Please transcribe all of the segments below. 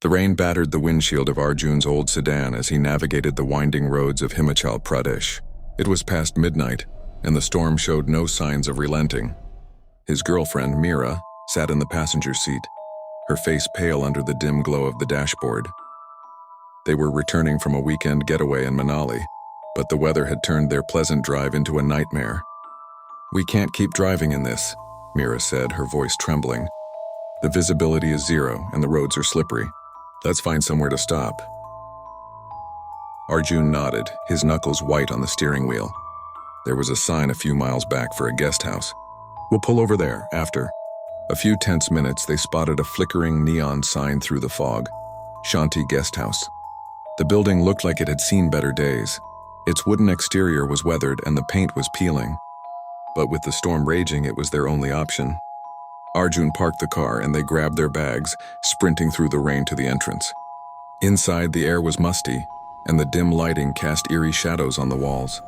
The rain battered the windshield of Arjun's old sedan as he navigated the winding roads of Himachal Pradesh. It was past midnight, and the storm showed no signs of relenting. His girlfriend, Meera, sat in the passenger seat, her face pale under the dim glow of the dashboard. They were returning from a weekend getaway in Manali, but the weather had turned their pleasant drive into a nightmare. "We can't keep driving in this," Meera said, her voice trembling. "The visibility is zero and the roads are slippery. Let's find somewhere to stop." Arjun nodded, his knuckles white on the steering wheel. There was a sign a few miles back for a guest house. "We'll pull over there, after." A few tense minutes, they spotted a flickering neon sign through the fog. Shanti Guest House. The building looked like it had seen better days. Its wooden exterior was weathered and the paint was peeling. But with the storm raging, it was their only option. Arjun parked the car and they grabbed their bags, sprinting through the rain to the entrance. Inside, the air was musty, and the dim lighting cast eerie shadows on the walls.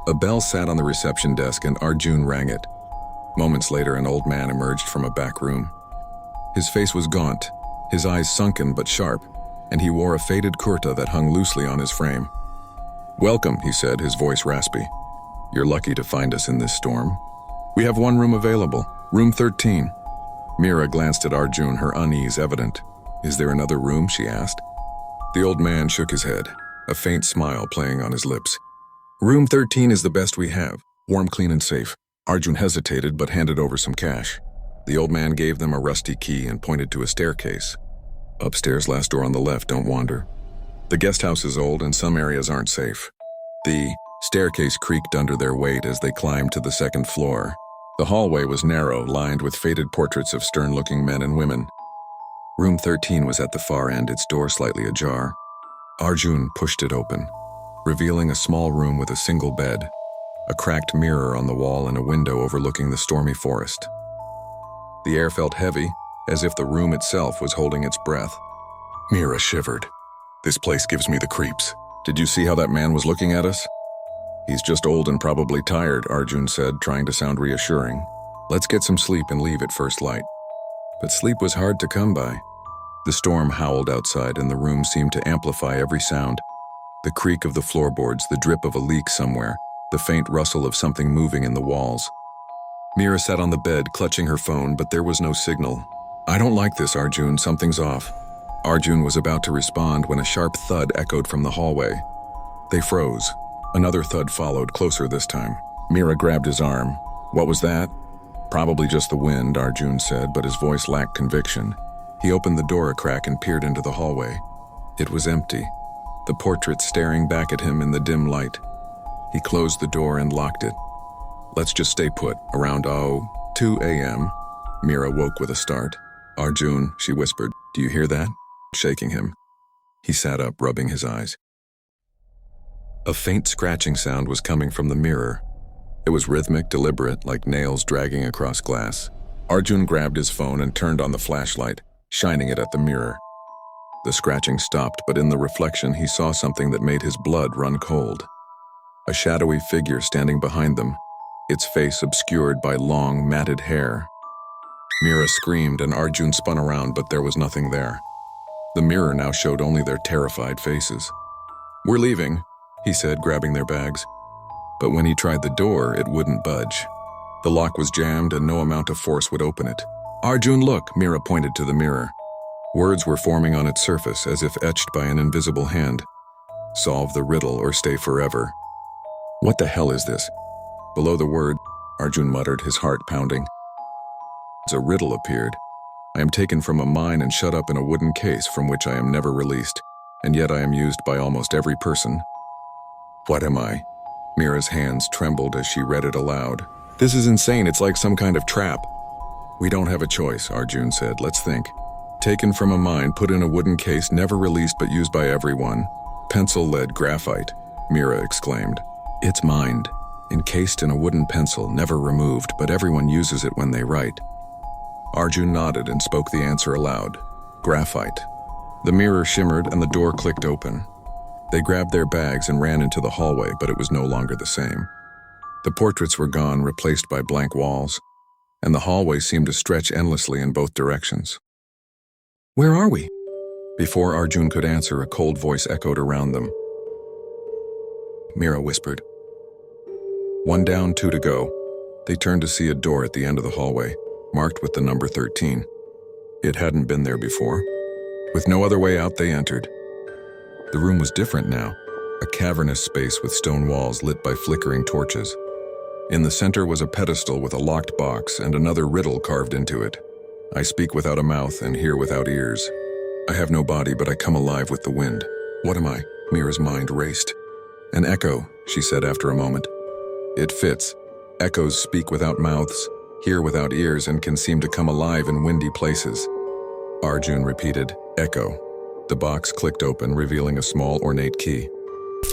A bell sat on the reception desk and Arjun rang it. Moments later, an old man emerged from a back room. His face was gaunt, his eyes sunken but sharp, and he wore a faded kurta that hung loosely on his frame. "Welcome," he said, his voice raspy. "You're lucky to find us in this storm. We have one room available, room 13. Meera glanced at Arjun, her unease evident. "Is there another room?" she asked. The old man shook his head, a faint smile playing on his lips. "Room 13 is the best we have, warm, clean, and safe." Arjun hesitated but handed over some cash. The old man gave them a rusty key and pointed to a staircase. "Upstairs, last door on the left, don't wander. The guest house is old and some areas aren't safe." The staircase creaked under their weight as they climbed to the second floor. The hallway was narrow, lined with faded portraits of stern-looking men and women. Room 13 was at the far end, its door slightly ajar. Arjun pushed it open, revealing a small room with a single bed, a cracked mirror on the wall and a window overlooking the stormy forest. The air felt heavy, as if the room itself was holding its breath. Meera shivered. "This place gives me the creeps. Did you see how that man was looking at us?" "He's just old and probably tired," Arjun said, trying to sound reassuring. "Let's get some sleep and leave at first light." But sleep was hard to come by. The storm howled outside and the room seemed to amplify every sound. The creak of the floorboards, the drip of a leak somewhere, the faint rustle of something moving in the walls. Meera sat on the bed, clutching her phone, but there was no signal. "I don't like this, Arjun. Something's off." Arjun was about to respond when a sharp thud echoed from the hallway. They froze. Another thud followed, closer this time. Meera grabbed his arm. "What was that?" "Probably just the wind," Arjun said, but his voice lacked conviction. He opened the door a crack and peered into the hallway. It was empty, the portrait staring back at him in the dim light. He closed the door and locked it. "Let's just stay put." Around 2 a.m., Meera woke with a start. "Arjun," she whispered, "do you hear that?" Shaking him. He sat up, rubbing his eyes. A faint scratching sound was coming from the mirror. It was rhythmic, deliberate, like nails dragging across glass. Arjun grabbed his phone and turned on the flashlight, shining it at the mirror. The scratching stopped, but in the reflection he saw something that made his blood run cold. A shadowy figure standing behind them, its face obscured by long, matted hair. Meera screamed and Arjun spun around, but there was nothing there. The mirror now showed only their terrified faces. "We're leaving," he said, grabbing their bags. But when he tried the door, it wouldn't budge. The lock was jammed and no amount of force would open it. "Arjun, look!" Meera pointed to the mirror. Words were forming on its surface as if etched by an invisible hand. "Solve the riddle or stay forever." "What the hell is this?" Below the word, Arjun muttered, his heart pounding. A riddle appeared. "I am taken from a mine and shut up in a wooden case from which I am never released, and yet I am used by almost every person. What am I?" Meera's hands trembled as she read it aloud. "This is insane. It's like some kind of trap." "We don't have a choice," Arjun said. "Let's think. Taken from a mine, put in a wooden case, never released but used by everyone. Pencil-lead graphite," Meera exclaimed. "It's mind. Encased in a wooden pencil, never removed, but everyone uses it when they write." Arjun nodded and spoke the answer aloud. "Graphite." The mirror shimmered and the door clicked open. They grabbed their bags and ran into the hallway, but it was no longer the same. The portraits were gone, replaced by blank walls, and the hallway seemed to stretch endlessly in both directions. "Where are we?" Before Arjun could answer, a cold voice echoed around them. Mira whispered. One down, two to go. They turned to see a door at the end of the hallway, marked with the number 13. It hadn't been there before. With no other way out, they entered. The room was different now, a cavernous space with stone walls lit by flickering torches. In the center was a pedestal with a locked box and another riddle carved into it. I speak without a mouth and hear without ears. I have no body, but I come alive with the wind. What am I? Mira's mind raced. An echo, she said after a moment. It fits. Echoes speak without mouths, hear without ears, and can seem to come alive in windy places. Arjun repeated, echo. The box clicked open, revealing a small, ornate key.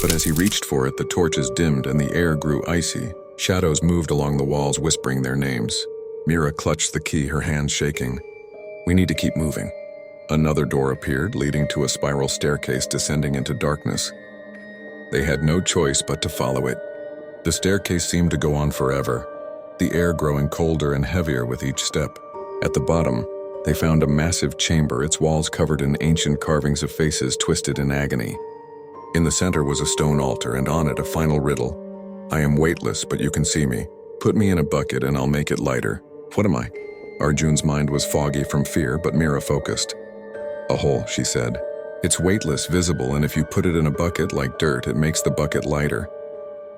But as he reached for it, the torches dimmed and the air grew icy. Shadows moved along the walls, whispering their names. Mira clutched the key, her hands shaking. We need to keep moving. Another door appeared, leading to a spiral staircase descending into darkness. They had no choice but to follow it. The staircase seemed to go on forever, the air growing colder and heavier with each step. At the bottom, they found a massive chamber, its walls covered in ancient carvings of faces twisted in agony. In the center was a stone altar, and on it a final riddle. I am weightless, but you can see me. Put me in a bucket and I'll make it lighter. What am I? Arjun's mind was foggy from fear, but Mira focused. A hole, she said. It's weightless, visible, and if you put it in a bucket like dirt, it makes the bucket lighter.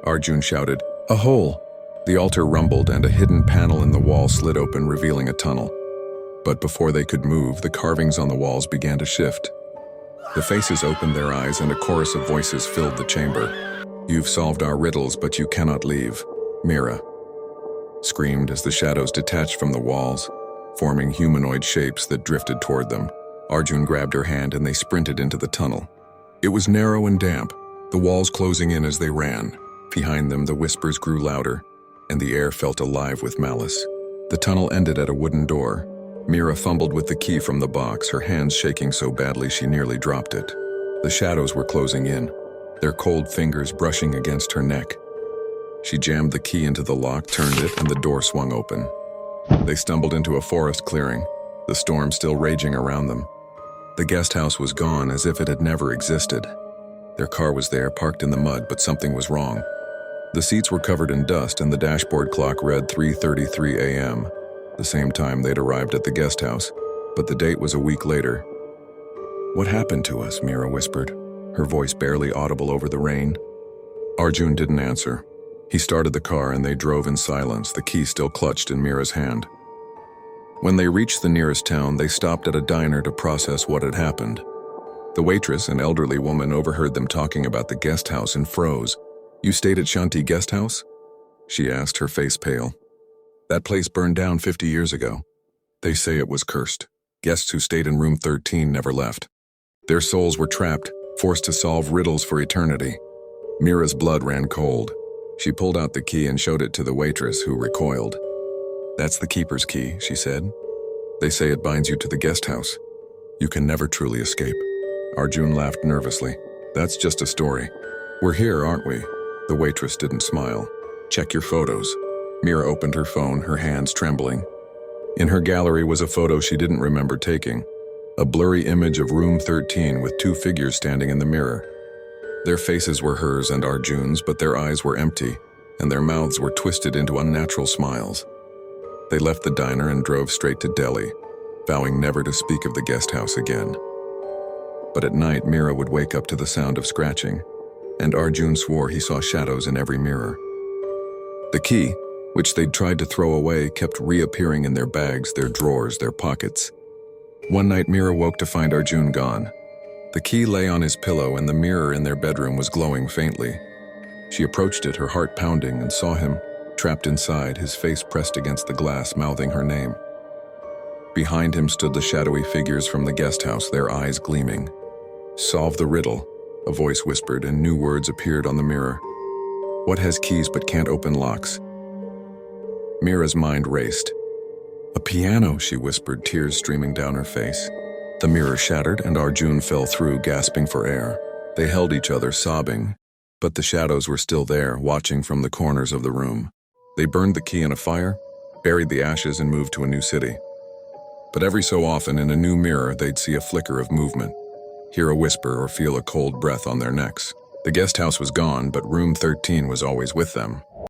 Arjun shouted, a hole! The altar rumbled and a hidden panel in the wall slid open, revealing a tunnel. But before they could move, the carvings on the walls began to shift. The faces opened their eyes and a chorus of voices filled the chamber. You've solved our riddles, but you cannot leave. Mira screamed as the shadows detached from the walls, forming humanoid shapes that drifted toward them. Arjun grabbed her hand and they sprinted into the tunnel. It was narrow and damp, the walls closing in as they ran. Behind them, the whispers grew louder, and the air felt alive with malice. The tunnel ended at a wooden door. Mira fumbled with the key from the box, her hands shaking so badly she nearly dropped it. The shadows were closing in, their cold fingers brushing against her neck. She jammed the key into the lock, turned it, and the door swung open. They stumbled into a forest clearing, the storm still raging around them. The guest house was gone, as if it had never existed. Their car was there, parked in the mud, but something was wrong. The seats were covered in dust and the dashboard clock read 3:33 a.m., the same time they'd arrived at the guest house, but the date was a week later. What happened to us? Mira whispered, her voice barely audible over the rain. Arjun didn't answer. He started the car and they drove in silence, the key still clutched in Mira's hand. When they reached the nearest town, they stopped at a diner to process what had happened. The waitress, an elderly woman, overheard them talking about the guest house and froze. You stayed at Shanti Guest House? She asked, her face pale. That place burned down 50 years ago. They say it was cursed. Guests who stayed in room 13 never left. Their souls were trapped, forced to solve riddles for eternity. Mira's blood ran cold. She pulled out the key and showed it to the waitress, who recoiled. That's the keeper's key, she said. They say it binds you to the guest house. You can never truly escape. Arjun laughed nervously. That's just a story. We're here, aren't we? The waitress didn't smile. Check your photos. Mira opened her phone, her hands trembling. In her gallery was a photo she didn't remember taking. A blurry image of room 13 with two figures standing in the mirror. Their faces were hers and Arjun's, but their eyes were empty, and their mouths were twisted into unnatural smiles. They left the diner and drove straight to Delhi, vowing never to speak of the guest house again. But at night, Mira would wake up to the sound of scratching, and Arjun swore he saw shadows in every mirror. The key, which they'd tried to throw away, kept reappearing in their bags, their drawers, their pockets. One night, Mira woke to find Arjun gone. The key lay on his pillow and the mirror in their bedroom was glowing faintly. She approached it, her heart pounding, and saw him, trapped inside, his face pressed against the glass, mouthing her name. Behind him stood the shadowy figures from the guest house, their eyes gleaming. Solve the riddle, a voice whispered, and new words appeared on the mirror. What has keys but can't open locks? Mira's mind raced. A piano, she whispered, tears streaming down her face. The mirror shattered and Arjun fell through, gasping for air. They held each other, sobbing, but the shadows were still there, watching from the corners of the room. They burned the key in a fire, buried the ashes, and moved to a new city. But every so often, in a new mirror, they'd see a flicker of movement. hear a whisper, or feel a cold breath on their necks. The guest house was gone, but room 13 was always with them.